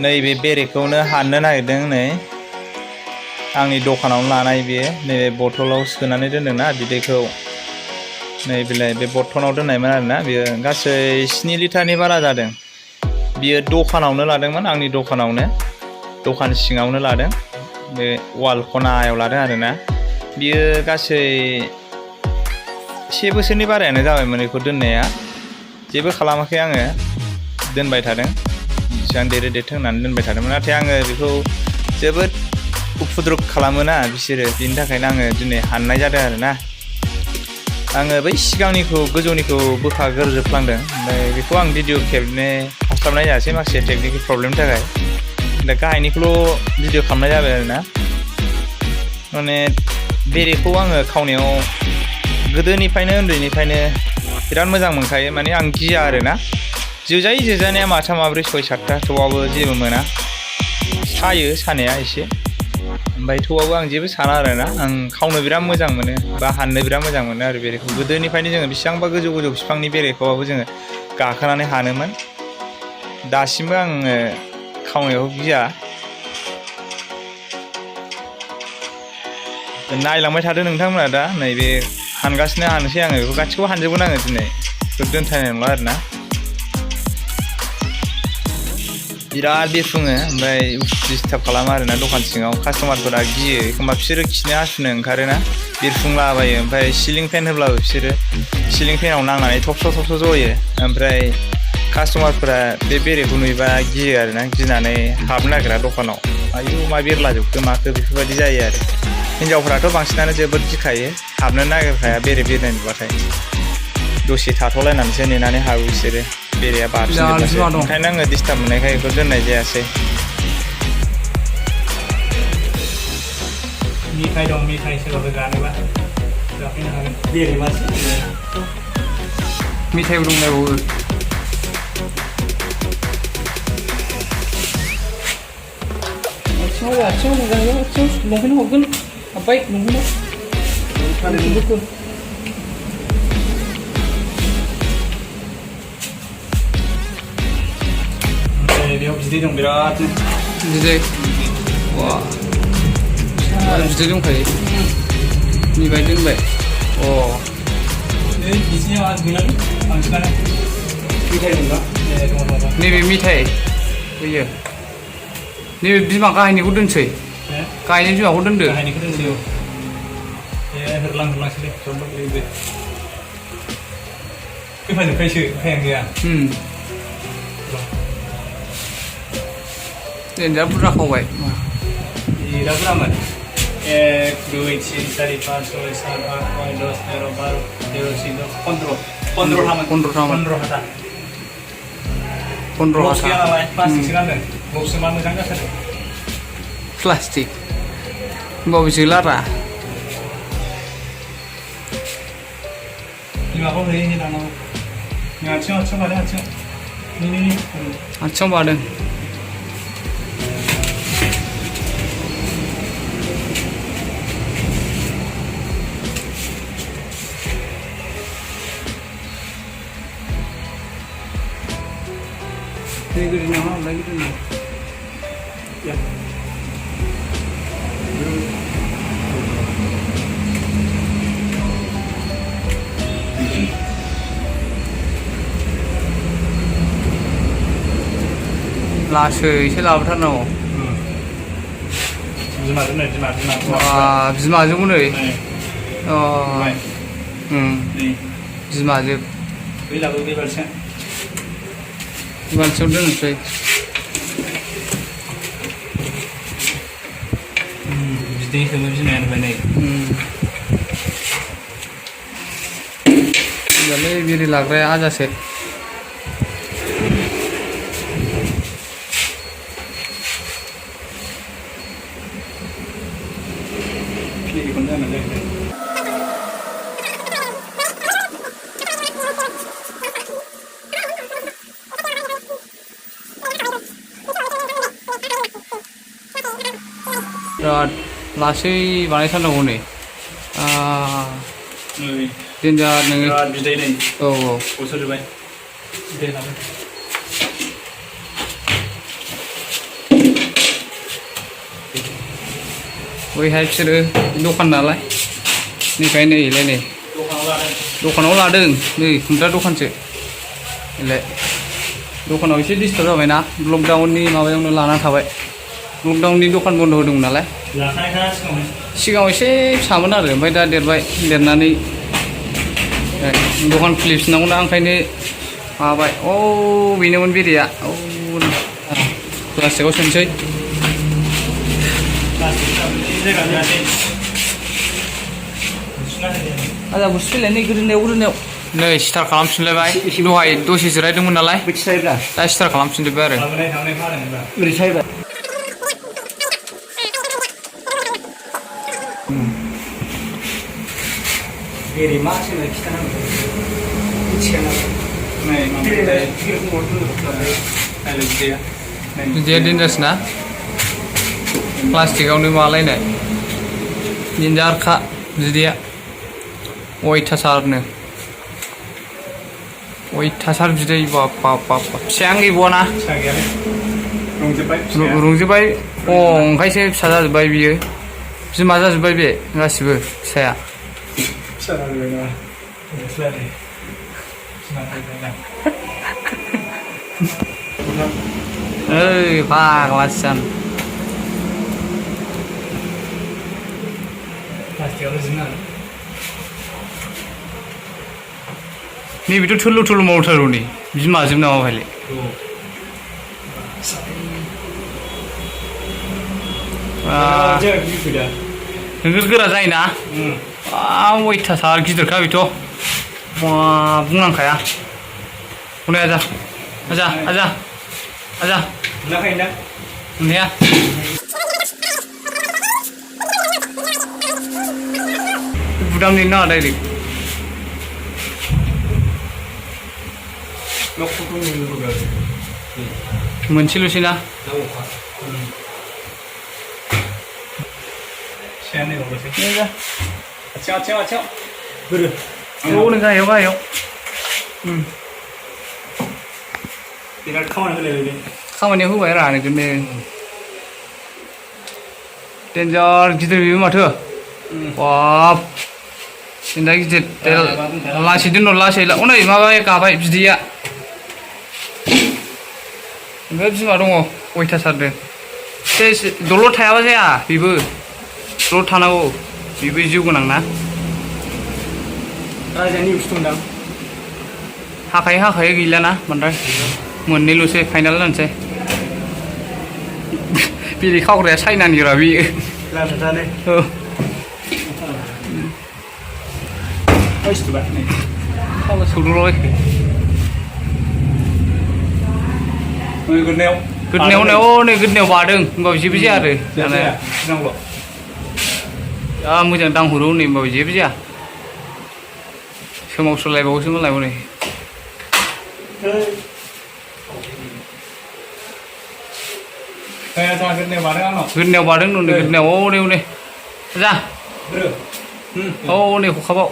नैबे बेरेखौनो हाननो नागिरदों नै आंनि दखानावनो लानाय बेयो नैबे बथलाव सोनानै दोनदोंना बिदैखौ नै बिलाइ बे बर्थनाव दोननायमोन आरोना बियो गासै 7 लिटारनि बारा जादों बियो दखानावनो लादोंमोन आंनि दखानावनो दखान सिङावनो लादों बे वाल खनायाव लादों आरोना बियो गासै 1 बोसोरनि बारायानो जाबायमोन बेखौ दोननाया जेबो खालामाखै आङो दोनबाय थादों बेसेबां देरो देरथों होननानै दोनबाय थादोंमोन नाथाय आङो बेखौ जोबोद उपद्रब खालामोना बिसोरो बिनि थाखायनो आङो दिनै हाननाय जादों आरोना आङो बै सिगांनिखौ गोजौनिखौ बोखाग्रोजोबफ्लांदों ओमफ्राय बेखौ आं भिडिअ खेबनो हास्लाबनाय जायासै माखासे टेकनिकेल प्रब्लेमनि थाखाय दा गाहायनिखौल' भिडिअ खालामनाय जाबाय आरोना माने बेरेखौ आङो खावनायाव गोदोनिफ्रायनो उन्दैनिफ्रायनो बिराद मोजां मोनखायो माने आं गिया आरोना जोजानाया माथाम माब्रै 6 7टा थेवबाबो जेबो मोना सायो सानाया एसे ओमफ्राय थेवबाबो आं जेबो साना आरोना आं खावनो बिराद मोजां मोनो बा हाननो बिराद मोजां मोनो आरो बेरेखौ गोदोनिफ्रायनो जोङो बेसेबांबा गोजौ बिफांनि बेरेखौबाबो जोङो गाखोनानै हानोमोन दासिमबो आङो खावनायाव गिया नायलांबाय थादो नोंथांमोना दा नैबे हानगासिनो हानोसै आङो बेखौ गासिखौबो हानजोबगोन आङो दिनै दोनथायनाय नंला आरोना बिराद बेरफुङो ओमफ्राय डिस्टार्ब खालामो आरोना दखान सिङाव कास्टमारफोरा गियो एखमबा बिसोरो खिनो हासुनो ओंखारोना बेरफुंलाबायो ओमफ्राय सिलिं फेन होब्लाबो बिसोरो सिलिं फेनाव नांनानै थबस' जयो ओमफ्राय कास्टमारफोरा बे बेरेखौ नुयोबा गियो आरोना गिनानै हाबनो नागिरा दखानाव आयु मा बेरलाजोबखो माखो बेफोरबायदि जायो आरो हिनजावफोराथ' बांसिनानो जोबोद गिखायो हाबनो नागिरखाया बेरे बिरनाय नुबाथाय दसे थाथ'लायनानैसो नेनानै हाबो बिसोरो बेरेया बारसिनजोबबासो ओंखायनो आङो डिस्टार्ब मोननायखाय बेखौ दोननाय जायासै मिथाइ दं मिथाइ सोरबाफोर जानोबा जाफैनो हागोन बेरेबासो मिथाइबो दंलायबावो आथिङाव मोजां लंपेन्ट हरगोन हाब्बाय लंपेन्टआव बेयाव बिदै दं बिरादनो बिदै वा बिदै दंखायो निबाय दोनबाय अ बिदिनो गैलालै बांसिनानो मिथाइ दं दा दङ नैबे मिथाइ होयो नैबे बिमा गाहायनिखौ दोनसै गाहायनि बिमाखौ दोनदो गाहायनिखौ दोनसै औ होरलांसैलै ज'बो फैफाजोबखायोसो फैयानो गैया देनजार बुरजा खावबाय बिराद बुरजामोन 1 2 3 4 5 6 7 8 9 10 11 12 13 14 15 हाथा 15 हाथा नालाय प्लास्टिकसो गानदों बक्सजों मा मोजां जाथारदों प्लास्टिक होमबाबो जोलारा बिमाखौ हैनो लांनांगौ आथिङाव बादों आथिङाव आथिङाव बादों दै गोदै नामा ओमफ्राय गिदिर नामा लासैसो लाबोथारनांगौ बिमाजोंबो नै बिमाजों बाल्थियाव दोनसै बिदै सोमो बिमायानो नै दालाय बेरे लाग्राया आजासे बिराद लासै बानायथारनांगौ नै देन्जार नोङो बिराद बिदै नै औ गसरजोब्बाय दे लाबो बैहाय बिसोरो दखान नालाय निफ्राय नै इलाय नै दखानाव लादों नै खुमब्रा दखानसो इलाय दखानाव एसे डिस्टार्ब जाबायना लकडाउननि माबायावनो लाना थाबाय लकडाउननि दखान बन्द होदोंमोन नालाय सिगाङाव एसे फिसामोन आरो ओमफ्राय दा देरबाय देरनानै दखान खुलिफिननांगौना ओंखायनो माबाबाय औ बेनोमोन बेरेया औ प्लास्टिकआव सोनोसै आजा बुस्थु फैलाय नै गोदोनायाव नै स्टार्ट खालामफिनलायबाय दहाय दसे जिरायदोंमोन नालाय दा स्टार्ट खालामफिनजोब्बाय आरो बेरे मा सोलाय खिथानांगौ बिदिया डेन्जारस ना प्लास्टिकआवनो मालायनाय डेन्जारखा बिदिया अयथासारनो अयथासार बिदै बाप बाप बाप फिसायानो गैबावाना रंजोब्बाय अ ओंखायसो फिसा जाजोब्बाय बियो बिमा जाजोब्बाय बे गासिबो फिसाया ओइ फाग्लासिन नैबेथ' थुलु थुलु मावथारो नै बिमाजों नामा फायले नोगोद गोरा जायोना अयथासार गिदिरखा बेथ' मा बुंनांखाया हनै आजा आजा आजा आजा नुनाया बुदाम नेनो नाङा डाइरेक्ट मोनसेल'सै ना गाहायाव खामानियाव होबाय रा नोगोदनो डेन्जार गिदिर बेबो माथो बाब दा गिदिर लासै दोनर लासै हनै माबा गाबाय बिदैया ओमफ्राय बिमा दङ अयथासारनो दलर थायाबा जाया बेबो दलर थानांगौ बेबो जिउ गोनां ना राजानि बुस्थु दं हाखायो गैलाना बांद्राय मोननैल'सै फाइनाल जानोसै बेरे खावग्राया चाइनानिरा बेयो सौदोलाय गोदनायाव नै गोदनायाव बादों होमबाबो जेबो जाया आरो जानाया जा मोजां दांहरो नै होमबाबो जेबो जाया सोमावसोलायबावोसो मालाय हनै गोदनायाव बादों नै गोदनायाव हनै जा नै हखाबा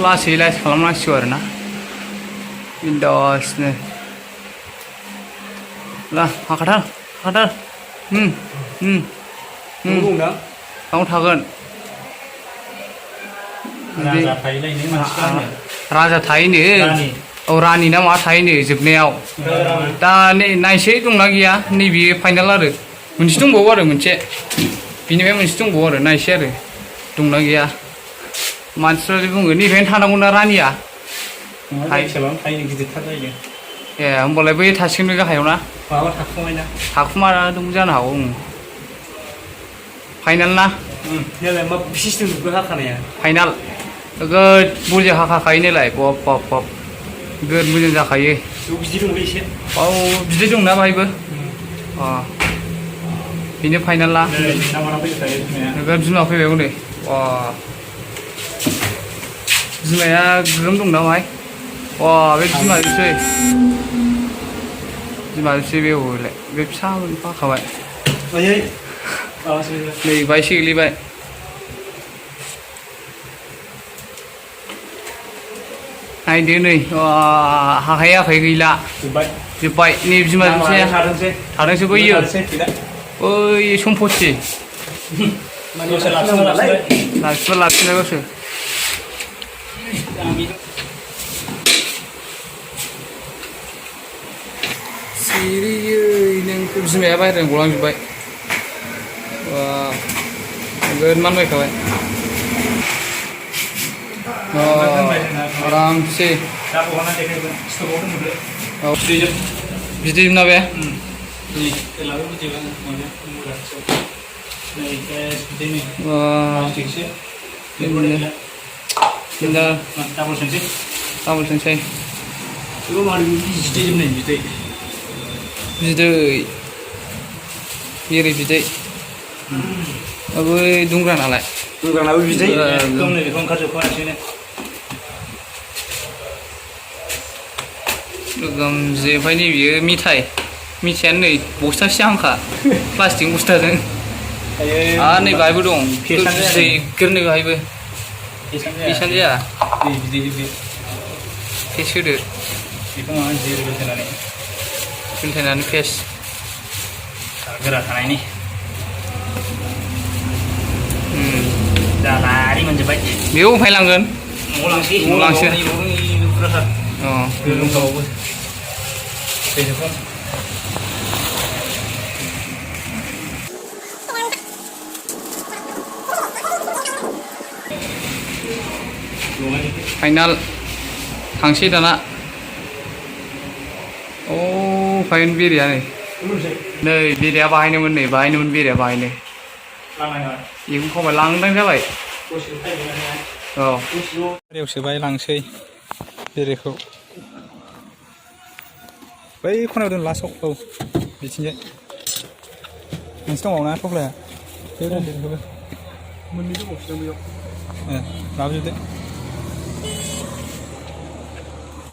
लासै खालामनांसिगौ आरो ना बिन्दासनो ला हाखाथार बाव थागोन राजा थायोनो औ रानि ना मा थायोनो जोबनायाव दा नायसै दंना गैया नैबे फाइनाल आरो मोनसे दंबावो आरो मोनसे बिनिफ्राय मोनसे दंबावो आरो नायसै आरो दंना गैया मानसिफ्रा बुङो नैबेहायनो थानांगौना रानिया ए होमबालाय बै थासिगोन बे गाहायाव ना थाखुमा दं जानो हागौ फाइनाल ना फाइनाल नोगोद बुरजा हाखाखायो नालाय बब नोगोद मोजां जाखायो औ बिदै दंना बाहायबो बेनो फाइनाल ना नोगोद बिमा फैबाय हनै बिमाया गोगोम दं ना बाहाय बे बिमाजोंसै बे हलाय बे फिसा फाखाबाय नै बायसे गोलैबाय नायदो नै हाखायो गैला जोब्बाय नै बिमा मोनसे थादोंसै थादोंसो बैयो थादोंसै फैदा ओइ सम्पति दसे लाखिना लाखिबाय लाखिबा लाखिनांगौसो सिरियै नोंखौ बिमाया बाहेरायाव गलांजोब्बाय बा नोगोद मानबायखाबाय आरामसे दा बहाना देखायगोन स्टकआव दोनदो औ बिदै ना बे नै तेलाबो बिदिबा माने मुरासो नै केस बिदै नै बा प्लास्टिकसो बेफोरबायदि दा डाबल सेनसै गाबोन थांसै बेखौ मारै बिदै जोबनाय बिदै बिदै बेरे बिदै बै दुंग्रा नालाय दुंग्रानाबो बिदै एकदम नै बेखौ ओंखारजोबखानोसैनो गोगोम ओमफ्राय नै बियो मिथायानो नै बस्थासे आंखा प्लास्टिक बस्थाजों आरो नै बाहायबो दं बिदै गोरनै बाहायबो बेसेबां जाया बिदै बिदै फेस होदो बेखौ माबा जिरो होनानै बेलथायनानै फेस गोरा थानायनि जालारि मोनजोब्बाय बेयाव अफाय लांगोन न'आव लांसै न'आव लांसै बुरजाथार अ दंबावो दैजों फाइनाल थांसै दाना अ फाइन बेरेया नै बेरेया बाहायनोमोन बेरेया बाहायनो बेखौ खावबाय लांदां जाबाय औ गारियाव सोबाय लांसै बेरेखौ बै खनायाव दोन लास्टआव औ बिथिंजाय मोनसे दंबावो ना थफ्लाया बे दोन बेखौबो मोननै दंबावसो बेयाव लाबोजोबदो